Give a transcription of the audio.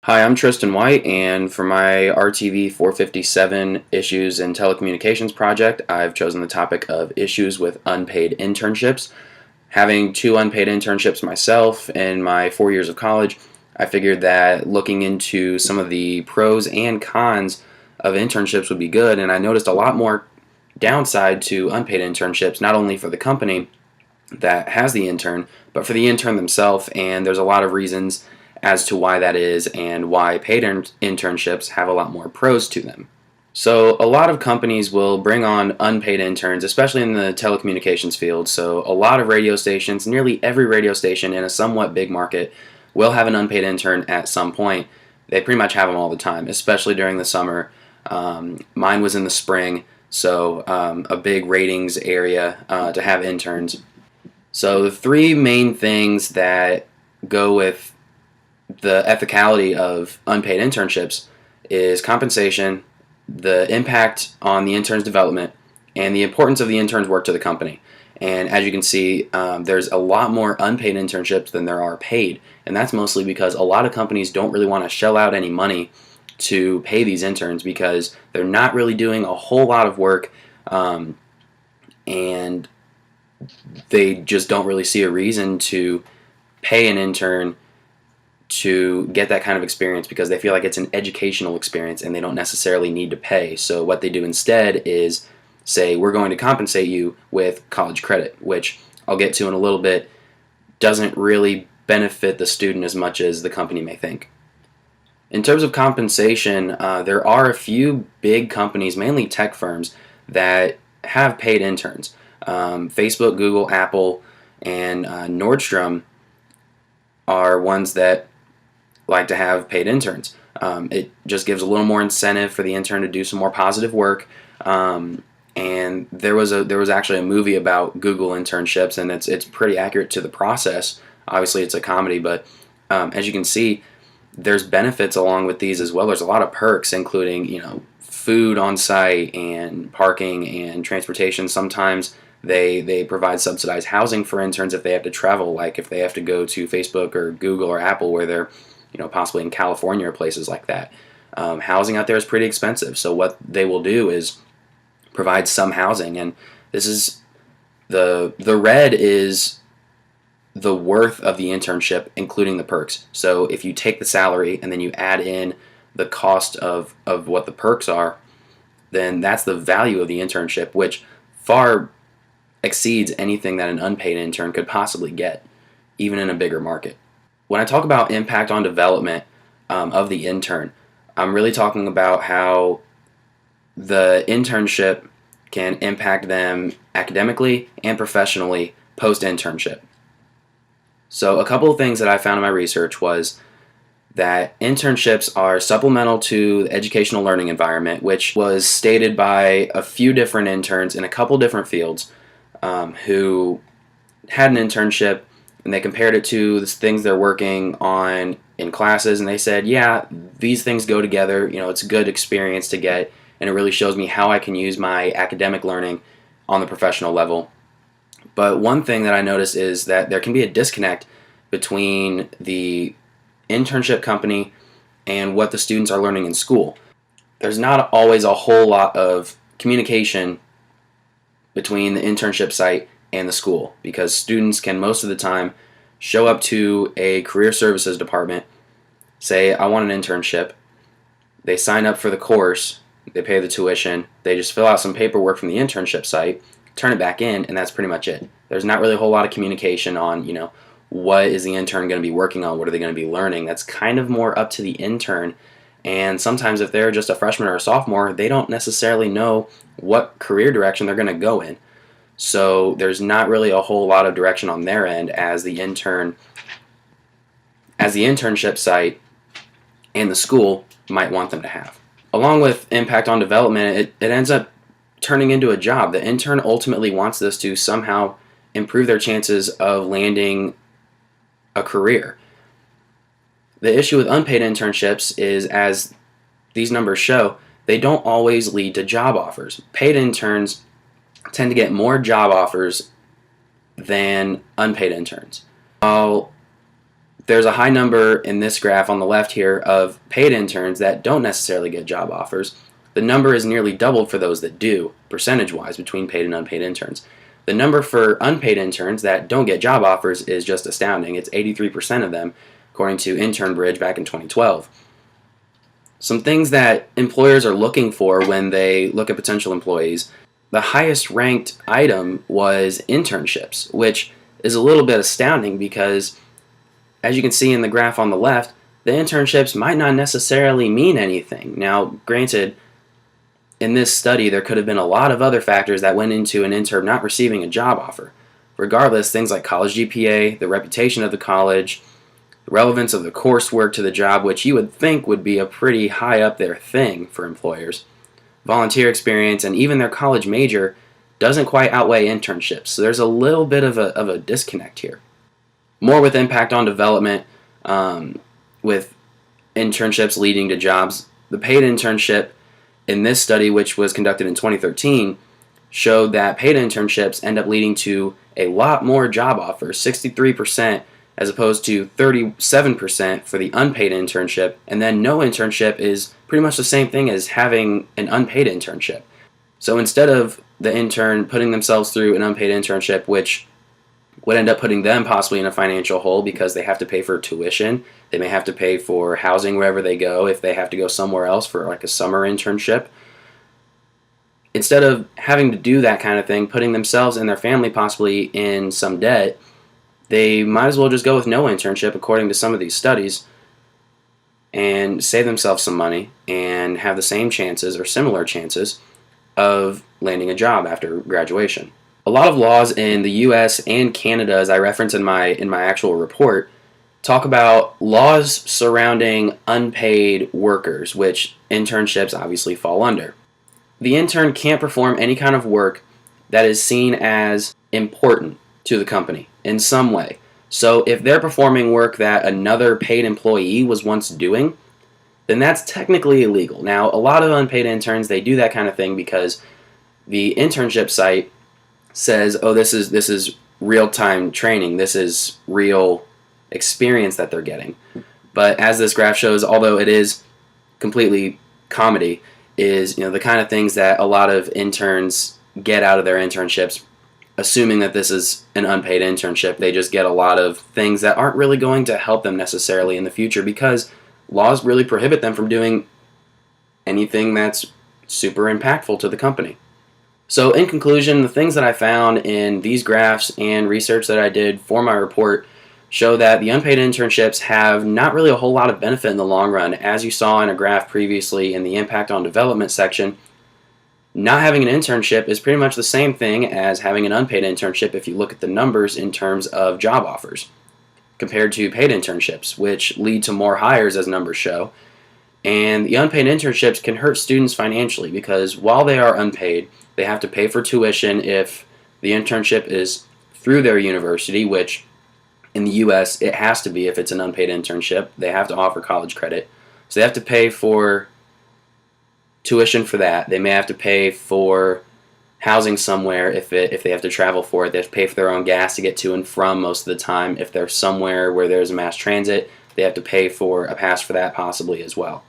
Hi, I'm Tristan White, and for my RTV 457 Issues in Telecommunications project, I've chosen the topic of issues with unpaid internships. Having two unpaid internships myself in my 4 years of college, I figured that looking into some of the pros and cons of internships would be good, and I noticed a lot more downside to unpaid internships, not only for the company that has the intern, but for the intern themselves. And there's a lot of reasons as to why that is and why paid internships have a lot more pros to them. So, a lot of companies will bring on unpaid interns, especially in the telecommunications field. So, a lot of radio stations, nearly every radio station in a somewhat big market, will have an unpaid intern at some point. They pretty much have them all the time, especially during the summer. Mine was in the spring, so a big ratings area to have interns. So the three main things that go with the ethicality of unpaid internships is compensation, the impact on the intern's development, and the importance of the intern's work to the company. And as you can see, there's a lot more unpaid internships than there are paid, and that's mostly because a lot of companies don't really want to shell out any money to pay these interns because they're not really doing a whole lot of work, and they just don't really see a reason to pay an intern to get that kind of experience because they feel like it's an educational experience and they don't necessarily need to pay. So what they do instead is say, we're going to compensate you with college credit, which I'll get to in a little bit, doesn't really benefit the student as much as the company may think. In terms of compensation, there are a few big companies, mainly tech firms, that have paid interns. Facebook, Google, Apple, and Nordstrom are ones that like to have paid interns. It just gives a little more incentive for the intern to do some more positive work. And there was actually a movie about Google internships, and it's pretty accurate to the process. Obviously, it's a comedy, but as you can see, there's benefits along with these as well. There's a lot of perks, including food on site and parking and transportation. Sometimes they provide subsidized housing for interns if they have to travel, like if they have to go to Facebook or Google or Apple where they're possibly in California or places like that. Housing out there is pretty expensive, so what they will do is provide some housing, and this is the red is the worth of the internship, including the perks. So if you take the salary and then you add in the cost of what the perks are, then that's the value of the internship, which far exceeds anything that an unpaid intern could possibly get, even in a bigger market. When I talk about impact on development of the intern, I'm really talking about how the internship can impact them academically and professionally post-internship. So a couple of things that I found in my research was that internships are supplemental to the educational learning environment, which was stated by a few different interns in a couple different fields who had an internship, and they compared it to the things they're working on in classes, and they said, yeah, these things go together. It's a good experience to get, and it really shows me how I can use my academic learning on the professional level. But one thing that I noticed is that there can be a disconnect between the internship company and what the students are learning in school. There's not always a whole lot of communication between the internship site and the school because students can most of the time show up to a career services department, say, I want an internship. They sign up for the course, they pay the tuition, they just fill out some paperwork from the internship site, turn it back in, and that's pretty much it. There's not really a whole lot of communication on, what is the intern going to be working on, what are they going to be learning. That's kind of more up to the intern, and sometimes if they're just a freshman or a sophomore, they don't necessarily know what career direction they're going to go in. So there's not really a whole lot of direction on their end as the internship site and the school might want them to have. Along with impact on development, it ends up turning into a job. The intern ultimately wants this to somehow improve their chances of landing a career. The issue with unpaid internships is, as these numbers show, they don't always lead to job offers. Paid interns tend to get more job offers than unpaid interns. While there's a high number in this graph on the left here of paid interns that don't necessarily get job offers. The number is nearly doubled for those that do, percentage-wise, between paid and unpaid interns. The number for unpaid interns that don't get job offers is just astounding. It's 83% of them, according to Intern Bridge back in 2012. Some things that employers are looking for when they look at potential employees, the highest ranked item was internships, which is a little bit astounding because, as you can see in the graph on the left, the internships might not necessarily mean anything. Now, granted, in this study, there could have been a lot of other factors that went into an intern not receiving a job offer. Regardless, things like college GPA, the reputation of the college, the relevance of the coursework to the job, which you would think would be a pretty high up there thing for employers, volunteer experience, and even their college major doesn't quite outweigh internships. So there's a little bit of a disconnect here. More with impact on development, with internships leading to jobs. The paid internship in this study, which was conducted in 2013, showed that paid internships end up leading to a lot more job offers, 63% as opposed to 37% for the unpaid internship, and then no internship is pretty much the same thing as having an unpaid internship. So instead of the intern putting themselves through an unpaid internship, which would end up putting them possibly in a financial hole because they have to pay for tuition, they may have to pay for housing wherever they go if they have to go somewhere else for like a summer internship. Instead of having to do that kind of thing, putting themselves and their family possibly in some debt, they might as well just go with no internship according to some of these studies and save themselves some money and have the same chances or similar chances of landing a job after graduation. A lot of laws in the US and Canada, as I reference in my actual report, talk about laws surrounding unpaid workers, which internships obviously fall under. The intern can't perform any kind of work that is seen as important to the company in some way. So if they're performing work that another paid employee was once doing, then that's technically illegal. Now, a lot of unpaid interns, they do that kind of thing because the internship site says, oh, this is real-time training, this is real experience that they're getting. But as this graph shows, although it is completely comedy, is the kind of things that a lot of interns get out of their internships, assuming that this is an unpaid internship. They just get a lot of things that aren't really going to help them necessarily in the future because laws really prohibit them from doing anything that's super impactful to the company. So in conclusion, the things that I found in these graphs and research that I did for my report show that the unpaid internships have not really a whole lot of benefit in the long run. As you saw in a graph previously in the impact on development section, not having an internship is pretty much the same thing as having an unpaid internship if you look at the numbers in terms of job offers compared to paid internships, which lead to more hires as numbers show. And the unpaid internships can hurt students financially because while they are unpaid, they have to pay for tuition if the internship is through their university, which in the US it has to be if it's an unpaid internship. They have to offer college credit. So they have to pay for tuition for that. They may have to pay for housing somewhere if they have to travel for it. They have to pay for their own gas to get to and from most of the time. If they're somewhere where there's a mass transit, they have to pay for a pass for that possibly as well.